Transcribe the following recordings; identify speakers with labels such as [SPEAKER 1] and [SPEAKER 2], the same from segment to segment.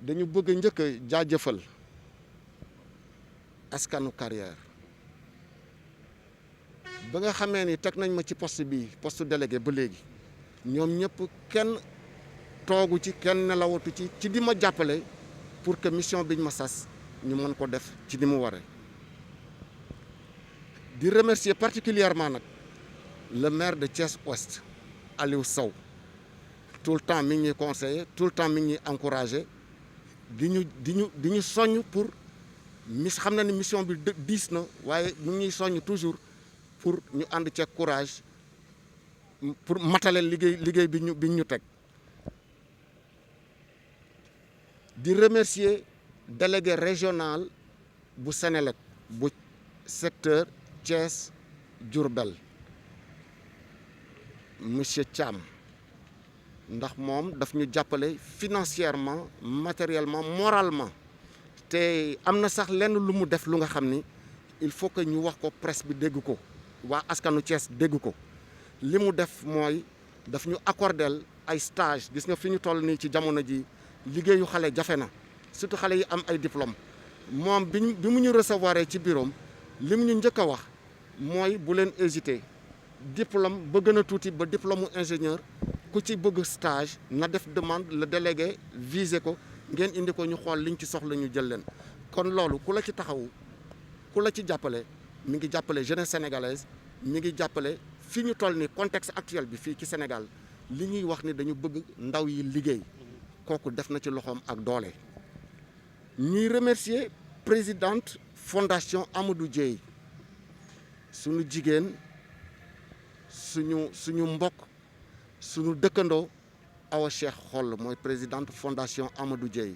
[SPEAKER 1] dañu bëgg njëkk a jaajëfal askanu Carrière ba nga xamee ni teg nañ ma ci poste bi poste délégué ba léegi ñoom ñëpp kenn toogu ci kenn nelawatu ci di ma jàppale pour que mission biñ ma sas ñu mën ko def ci ni mu waree. di remercier particulièrement nag le maire de Thiès Ouest Aliou Sow tout le temps mi ngi ñuy conseiller tout le temps mi ngi ñuy encourager di ñu soññ pour xam na ni mission bi diis na waaye ñu ngi ñuy soññ toujours pour ñu ànd ceeg courage pour matale liggéey bi ñu teg. di remercier délégué régional bu Sénélec bu secteur Thiès Diourbel monsieur Thiam ndax moom daf ñu jàppale financièrement matériellement moralement te am na sax lenn lu mu def lu nga xam ni il faut que ñu wax ko presse bi dégg ko waa askanu Thiès dégg ko li mu def mooy daf ñu accordel ay stage gis nga fi ñu toll nii ci jamono ji liggéeyu xale jafe na surtout xale yi am ay diplôme moom bi mu ñu recevoir ci bureau li mu ñu njëkk a wax mooy bu leen hésiter diplôme ba gën a tuuti ba diplôme ingénieur ku ci bëgg stage na def demande le délégué visé ko ngeen indi ko ñu xool liñ ci soxla ñu jël leen. kon loolu ku la ci taxawu ku la ci jàppale mi ngi jàppale jeunesse sénégalaise mi ngi jàppale fi ñu toll ni contexte actuel bi fii ci Sénégal li ñuy wax ni dañu bëgg ndaw yi liggéey kooku def na ci loxoom ak doole. ñuy remercier présidente fondation Amadou Dieye suñu jigéen suñu mbokk suñu dëkkandoo Awa Cheikh Xoll mooy présidente fondation Amadou Dieye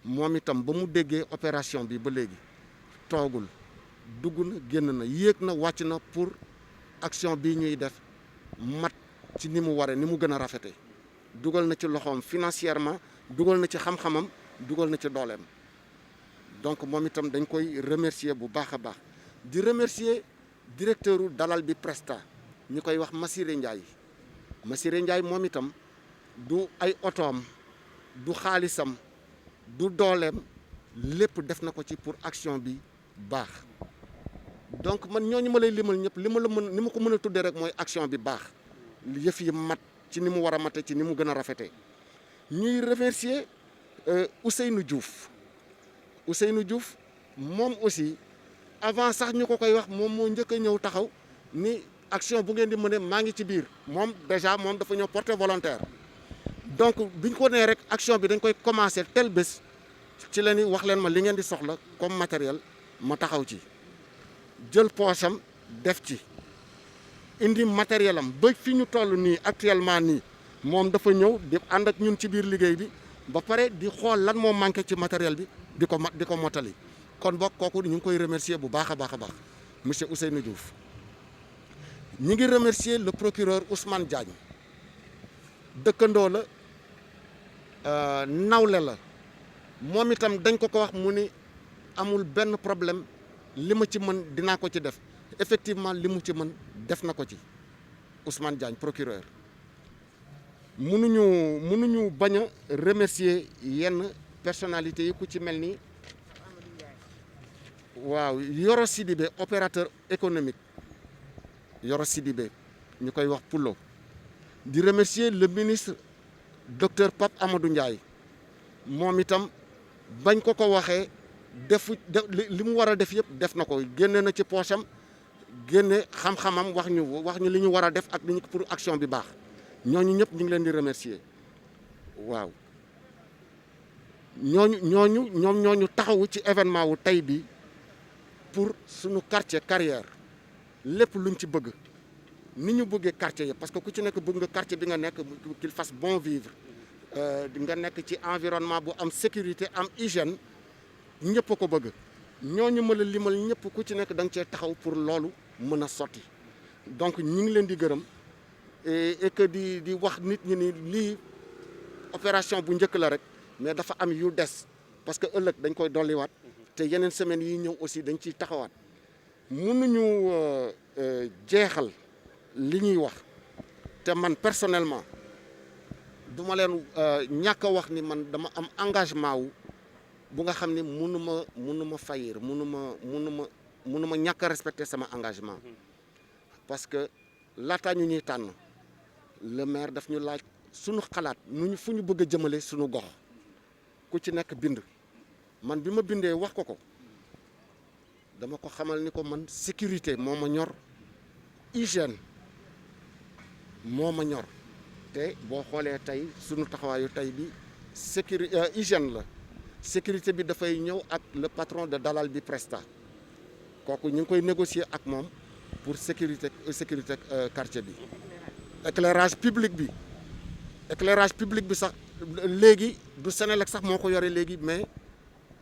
[SPEAKER 1] moom itam ba mu déggee opération bi ba léegi toogul dugg na génn na yéeg na wàcc na pour action bii ñuy def mat ci ni mu waree ni mu gën a rafete dugal na ci loxoom financièrement dugal na ci xam-xamam dugal na ci dooleem donc moom itam dañ koy remercier bu baax a baax di remercier directeuru dalal bi Presta ñu koy wax Massiré Ndiaye moom itam du ay otoom du xaalisam du dooleem lépp def na ko ci pour action bi baax donc man ñooñu ma lay limal ñëpp ni ma ko mën a tuddee rek mooy action bi baax yëf yi mat ci ni mu war a mate ci ni mu gën a rafetee. ñuy remercier Ousseynou Diouf moom aussi avant sax ñu ko koy wax moom moo njëkk a ñëw taxaw ni action bu ngeen di mëne maa ngi ci biir moom déjà moom dafa ñëw porter volontaire donc biñ ko nee rek action bi dañ koy commencer tel bés ci la ni wax leen ma li ngeen di soxla comme matériel ma taxaw ci jël poosam def ci indi matériel am ba fi ñu toll nii actuellement nii moom dafa ñëw di ànd ak ñun ci biir liggéey bi ba pare di xool lan moo manqué ci matériel bi di ko mottali kon bokk kooku ñu ngi koy remercier bu baax a baax monsieur Ousseynou Diouf. ñi ngi remercier le procureur Ousmane Diagne dëkkandoo la nawle la moom itam dañ ko wax mu ni amul benn problème li ma ci mën dinaa ko ci def effectivement li mu ci mën def na ko ci Ousmane Diagne procureur. mënuñu bañ a remercier yenn personnalités yi ku ci mel ni waaw Yoro Sidibé opérateur économique Yoro Sidibé ñu koy wax Pulo di remercier le ministre docteur Pape Amadou Ndiaye moom itam bañ ko waxee li mu war a def yëpp def na ko génne na ci poosam génne xam-xamam wax ñu li ñu war a def ak li ñu pour action bi baax ñooñu ñëpp ñu ngi leen di remercier waaw ñooñu taxawu ci événement wu tey bi pour suñu quartier Carrière lépp luñ ci bëgg ni ñu bëggee quartier yi parce que ku ci nekk bëgg nga quartier bi nga nekk qu'il fasse bon vivre nga nekk ci environnement bu am sécurité am hygiène ñëpp a ko bëgg ñooñu ma la limal ñëpp ku ci nekk da nga cee taxaw pour loolu mën a sotti donc ñi ngi leen di gërëm et que di wax nit ñi ni lii opération bu njëkk la rek mais dafa am yu des parce que ëllëg dañ koy dolliwaat te yeneen semaines yi ñëw aussi dañ ciy taxawaat mënuñu jeexal li ñuy wax te man personnellement du ma leen ñàkk a wax ni man dama am engagement wu bu nga xam ni mënuma faillir mënuma ñàkk a respecter sama engagement parce que laataa ñu ñuy tànn le maire daf ñu laaj suñu xalaat fu ñu bëgg a jëmale suñu gox ku ci nekk bind man bi ma bindee wax ko dama ko xamal ni ko man sécurité moo ma ñor hygiène moo ma ñor te boo xoolee tey suñu taxawaayu tey bi hygiène la sécurité bi dafay ñëw ak le patron de Dalal bi Presta kooku ñu ngi koy négocier ak moom pour sécurité quartier bi éclairage public bi sax léegi du Senelec sax moo ko yore léegi mais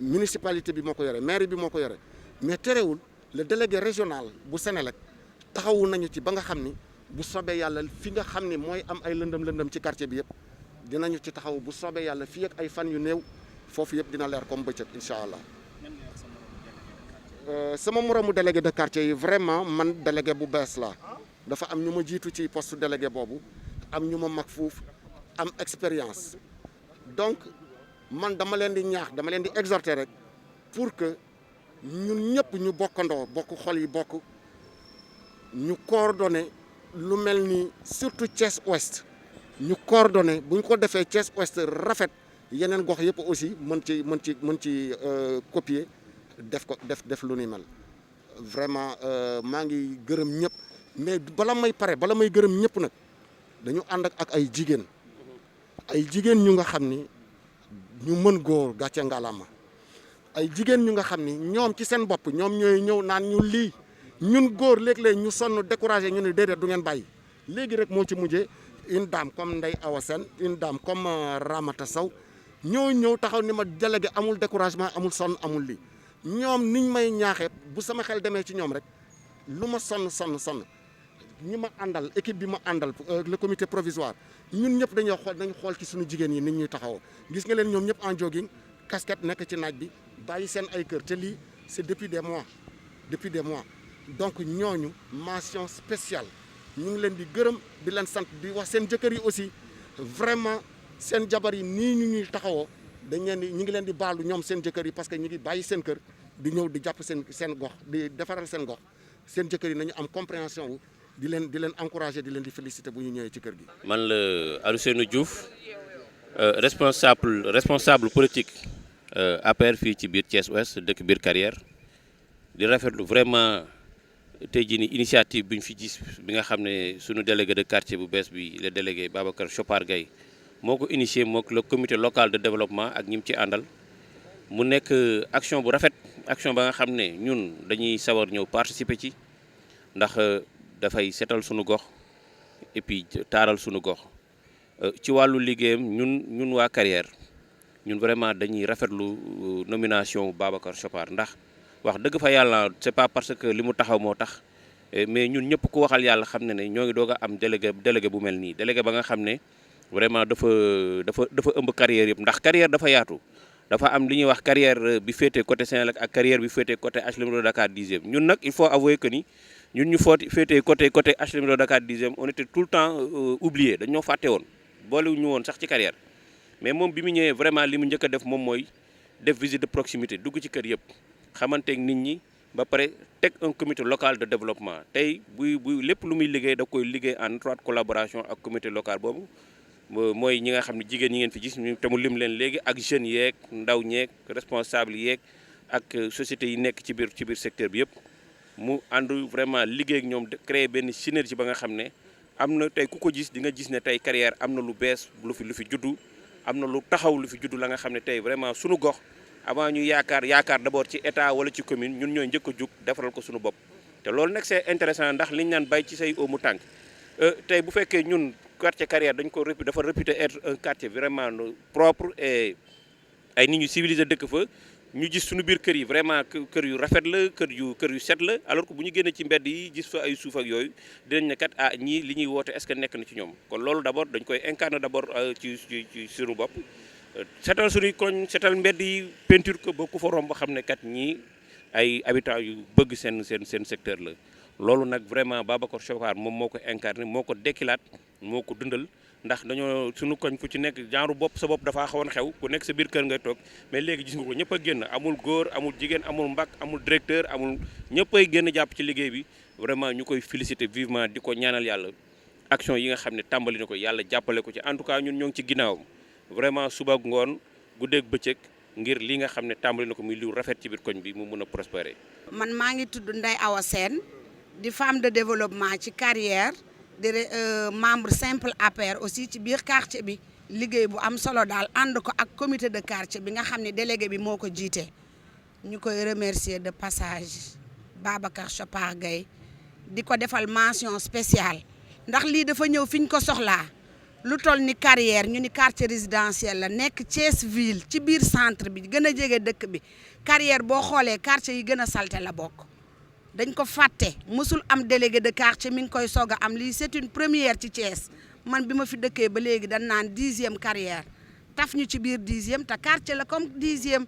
[SPEAKER 1] municipalité bi moo ko yore mairie bi moo ko yore mais terewul le délégué régional bu Senelec taxawu nañu ci ba nga xam ni bu soobee yàlla fi nga xam ni mooy am ay lëndëm ci quartier bi yëpp dinañu ci taxaw bu soobee yàlla fii ak ay fan yu néew foofu yëpp dina leer comme bëccëg incha allah. sama moromu délégué de quartier yi vraiment man délégué bu bees la dafa am ñu ma jiitu ci poste délégué boobu am ñu ma mag fuuf am expérience donc man dama leen di ñaax dama leen di exhorter rek pour que ñun ñëpp ñu bokkandoo bokk xol yi bokk ñu coordonné lu mel ni surtout Thiès Ouest ñu coordonné bu ñu ko defee Thiès Ouest rafet yeneen gox yëpp aussi mën ci copier def lu ni mel vraiment maa ngi gërëm ñëpp mais bala may gërëm ñëpp nag dañu ànd ak ay jigéen ñu nga xam ni ñu mën góor gàcce ngalaama ay jigéen ñu nga xam ni ñoom ci seen bopp ñoom ñooy ñëw naan ñu lii ñun góor léeg-léeg ñu sonn découragé ñu ne déedéet du ngeen bàyyi léegi rek moo ci mujjee une dame comme Ndeye Awa Sène une dame comme Ramata Sow ñëw taxaw ni ma délégué amul découragement amul sonn amul lii ñoom niñ may ñaaxee bu sama xel demee ci ñoom rek lu ma sonn ñi ma àndal équipe bi ma àndal le comité provisoire ñun ñëpp dañu xool ci suñu jigéen yi nit ñuy taxawoo gis nga leen ñoom ñëpp en jogging casquette nekk ci naaj bi bàyyi seen ay kër te lii c'est depuis des mois donc ñooñu mention spéciale ñu ngi leen di gërëm di leen sant di wax seen jëkkër yi aussi vraiment seen jabar yi nii ñu ñuy taxawoo ñu ngi leen di baalu ñoom seen jëkkër yi parce que ñu ngi bàyyi seen kër di ñëw di jàpp seen gox di defaral seen gox seen jëkkër yi nañu am compréhension wu di leen encourager di leen di féliciter bu ñu ñëwee ci kër gi. man la Alioune Diouf responsable politique APR fii ci biir Thiès Ouest dëkk biir Carrière di rafetlu vraiment tey jii ni initiative bi ñu fi gis bi nga xam ne sunu délégué de quartier bu bees bi le délégué Babacar Chopar Gaye moo ko initié mook le comité local de développement ak ñi mu ci àndal mu nekk action bu rafet action ba nga xam ne ñun dañuy sawar ñëw participer ci ndax dafay setal sunu gox et puis taaral sunu gox ci wàllu liggéeyam ñun waa Carrière ñun vraiment dañuy rafetlu nomination Babacar Chopar ndax wax dëgg fa yàlla c'est pas parce que li mu taxaw moo tax mais ñun ñëpp ku waxal yàlla xam ne ne ñoo ngi doog a am délégué bu mel nii délégué ba nga xam ne vraiment dafa ëmb Carrière yëpp ndax Carrière dafa yaatu dafa am li ñuy wax Carrière bi féetee côté Senelec ak Carrière bi féetee côté HLM Dakar 10e ñun nag il faut avouer que ni ñun ñu féetee côté HLM Dakar 10e on était tout le temps oublié dañoo fàtte woon boolewuñu woon sax ci Carrière mais moom bi mu ñëwee vraiment li mu njëkk a def moom mooy def visite de proximité dugg ci kër yëpp xamanteeg nit ñi ba pare teg un comité local de développement tey buy lépp lu muy liggéey da koy liggéey en étroite collaboration ak comité local boobu mooy ñi nga xam ne jigéen ñi ngeen fi gis ñu te mu lim leen léegi ak jeunes yeeg ndaw ñeeg responsable yeeg ak sociétés yi nekk ci biir secteur bi yëpp mu ànd vraiment liggéey ak ñoom créer benn synergie ba nga xam ne am na tey ku ko gis di nga gis ne tey Carrière am na lu bees lu fi juddu am na lu taxaw lu fi juddu la nga xam ne tey vraiment sunu gox avant ñu yaakaar d'abord ci état wala ci commune ñun ñooy njëkk a jug defaral ko sunu bopp te loolu nag c'est intéressant ndax liñ naan bay ci say oomu tànk tey bu fekkee ñun quartier Carrière dañ ko dafa réputé être un quartier vraiment propre et ay nit ñu civilisé dëkk fa ñu gis suñu biir kër yi vraiment kër yu rafet la kër yu set la alors que bu ñu génnee ci mbedd yi gis fa ay suuf ak yooyu dinañ ne kat ñii li ñuy woote est-ce que nekk na ci ñoom kon loolu d'abord dañ koy incarner d'abord ci suñu bopp setal suñuy koñ setal mbedd yi peinture ko ba ku fa romb xam ne kat ñii ay habitants yu bëgg seen secteur la loolu nag vraiment Babacar Chopar moom moo ko incarné moo ko dekkilaat moo ko dundal
[SPEAKER 2] ndax dañoo suñu koñ fu ci nekk genre bopp sa bopp dafaa xawoon xew ku nekk sa biir kër ngay toog mais léegi gis nga ko ñëpp a génn amul góor amul jigéen amul mbak amul directeur amul ñëpp ay génn jàpp ci liggéey bi vraiment ñu koy féliciter vivement di ko ñaanal yàlla action yi nga xam ne tàmbali na ko yàlla jàppale ko ci en tout cas ñun ñoo ngi ci ginnaawam vraiment suba ak ngoon guddeeg bëccëg ngir li nga xam ne tàmbali na ko muy lu rafet ci biir koñ bi mu mun a prospérer.
[SPEAKER 3] man maa ngi tudd Ndeye Awa Sène di femme de développement ci carrière di membre simple APR aussi ci biir quartier bi liggéey bu am solo daal ànd ko ak comité de quartier bi nga xam ne délégué bi moo ko jiite ñu koy remercier de passage Babacar Chopar Gueye di ko defal mention spéciale ndax lii dafa ñëw fi ñu ko soxlaa lu toll ni carrière ñu ni quartier résidentiel la nekk Thiès ville ci biir centre bi gën a jege dëkk bi carrière boo xoolee quartier yi gën a salte la bokk dañ ko fàtte mësul am délégué de quartier mi ngi koy soog a am lii c'est une première ci Thiès man bi ma fi dëkkee ba léegi dañ naan 10e carrière taf ñu ci biir 10e te quartier la comme 10e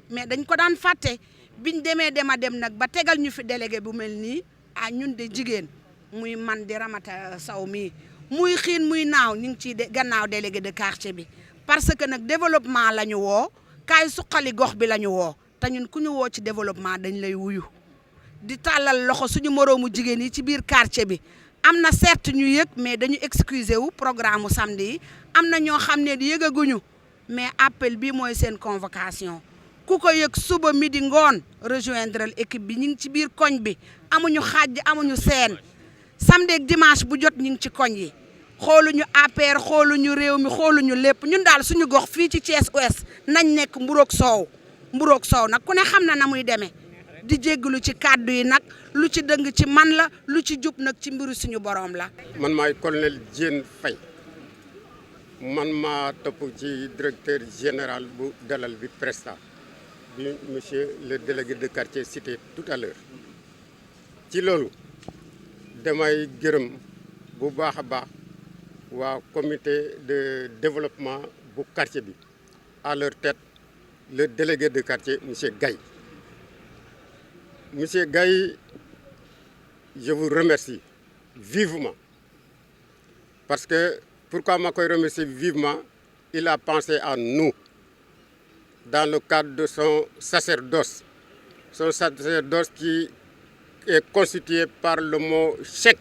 [SPEAKER 3] mais dañ ko daan fàtte biñ demee dem nag ba tegal ñu fi délégué bu mel nii ah ñun de jigéen muy man di Ramata Sow mii muy xiin muy naaw ñu ngi ciy gannaaw délégué de quartier bi parce que nag développement la ñu woo kaay suqali gox bi la ñu woo te ñun ku ñu woo ci développement dañ lay wuyu di tàllal loxo suñu moroomu jigéen yi ci biir quartier bi am na certes ñu yëg mais dañu excusé wu programme samedi yi am na ñoo xam ne di yëgaguñu mais appel bi mooy seen convocation ku ko yëg suba midi ngoon rejoindre équipe bi ñu ngi ci biir koñ bi amuñu xaaj amuñu seen samedi ak dimanche bu jot ñu ngi ci koñ yi xooluñu APR xooluñu réew mi xooluñu lépp ñun daal suñu gox fii ci Thiès Ouest nañ nekk mburoog soow nag ku ne xam na muy demee di jégglu ci kàddu yi nag lu ci dëng ci man la lu ci jub nag ci mbiru suñu borom la.
[SPEAKER 4] man maay colonel Diène Faye man maa topp ci directeur général bu dalal bi Presta bi monsieur le délégué de quartier cité tout à l'heure ci loolu damay gërëm bu baax a baax waa comité de développement bu quartier bi à leur tête le délégué de quartier monsieur Gaye. Monsieur Gaye, je vous remercie vivement parce que pourquoi je vous remercie vivement, il a pensé à nous dans le cadre de son sacerdoce qui est constitué par le mot chèque,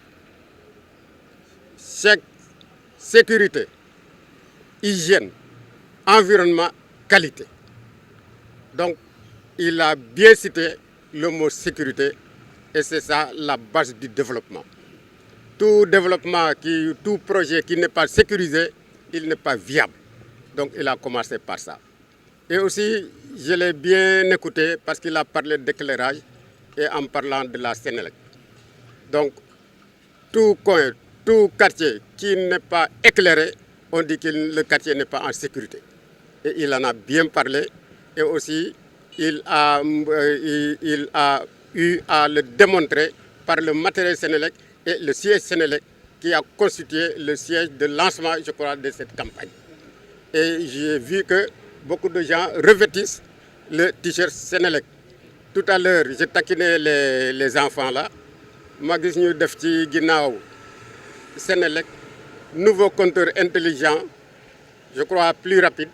[SPEAKER 4] sécurité, hygiène, environnement, qualité. Donc, il a bien cité le mot sécurité et c'est ça la base du développement. Tout développement, tout projet qui n'est pas sécurisé, il n'est pas viable. Donc, il a commencé par ça. Et aussi, je l'ai bien écouté parce qu'il a parlé d'éclairage et en parlant de la Sénélec. Donc, tout coin, tout quartier qui n'est pas éclairé, on dit que le quartier n'est pas en sécurité. Et il en a bien parlé. Et aussi, il a eu à le démontrer par le matériel Sénélec et le siège Sénélec qui a constitué le siège de lancement, je crois, de cette campagne. Et j'ai vu que beaucoup de gens revêtissent le t-shirt Sénélec. Tout à l'heure, j'ai taquiné les enfants là. Ma gis ñu def ci ginnaaw Sénélec, nouveau compteur intelligent, je crois plus rapide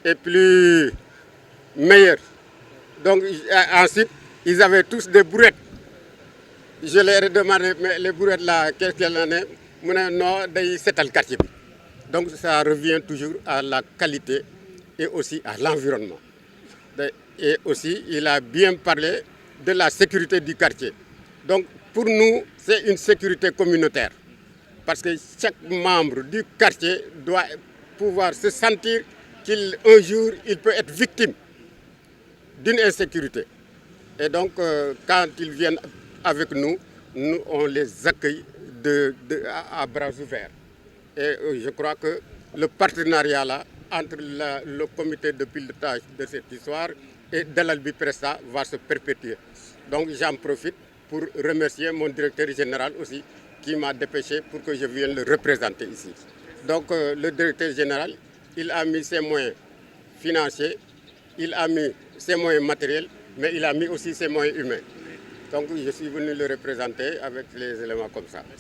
[SPEAKER 4] et plus meilleur. Donc ensuite, ils avaient tous des brouettes. Je leur ai demandé, mais les brouettes là, qu'est-ce qu'elles en est? Non, c'est le quartier. Donc ça revient toujours à la qualité et aussi à l'environnement. Et aussi, il a bien parlé de la sécurité du quartier. Donc pour nous, c'est une sécurité communautaire. Parce que chaque membre du quartier doit pouvoir se sentir qu'un jour, il peut être victime d'une insécurité. Et donc, quand ils viennent avec nous, on les accueille à bras ouverts. Et je crois que le partenariat là, entre le comité de pilotage de cette histoire et Dalalbi Presta va se perpétuer. Donc j'en profite pour remercier mon directeur général aussi qui m'a dépêché pour que je vienne le représenter ici. Donc le directeur général, il a mis ses moyens financiers, il a mis ses moyens matériels, mais il a mis aussi ses moyens humains. Donc je suis venu le représenter avec les éléments comme ça.